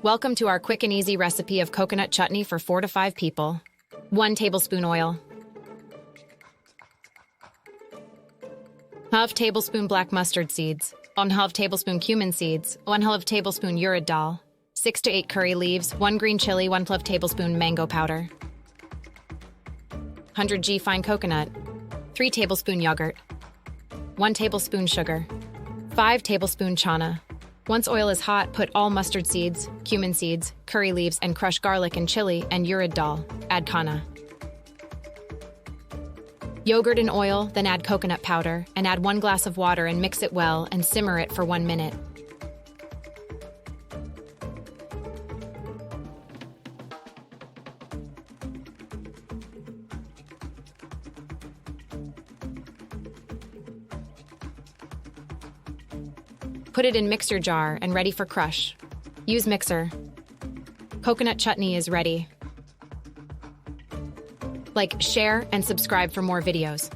Welcome to our quick and easy recipe of coconut chutney for 4 to 5 people. 1 tablespoon oil. Half tablespoon black mustard seeds. 1/2 tablespoon cumin seeds. 1/2 tablespoon urad dal. 6 to 8 curry leaves. 1 green chili. 1/2 tablespoon mango powder. 100 g fine coconut. 3 tablespoon yogurt. 1 tablespoon sugar. 5 tablespoon chana. Once oil is hot, put all mustard seeds, cumin seeds, curry leaves, and crushed garlic and chili and urad dal. Add kana. Yogurt and oil, then add coconut powder, and add 1 glass of water and mix it well and simmer it for 1 minute. Put it in mixer jar and ready for crush. Use mixer. Coconut chutney is ready. Like, share, and subscribe for more videos.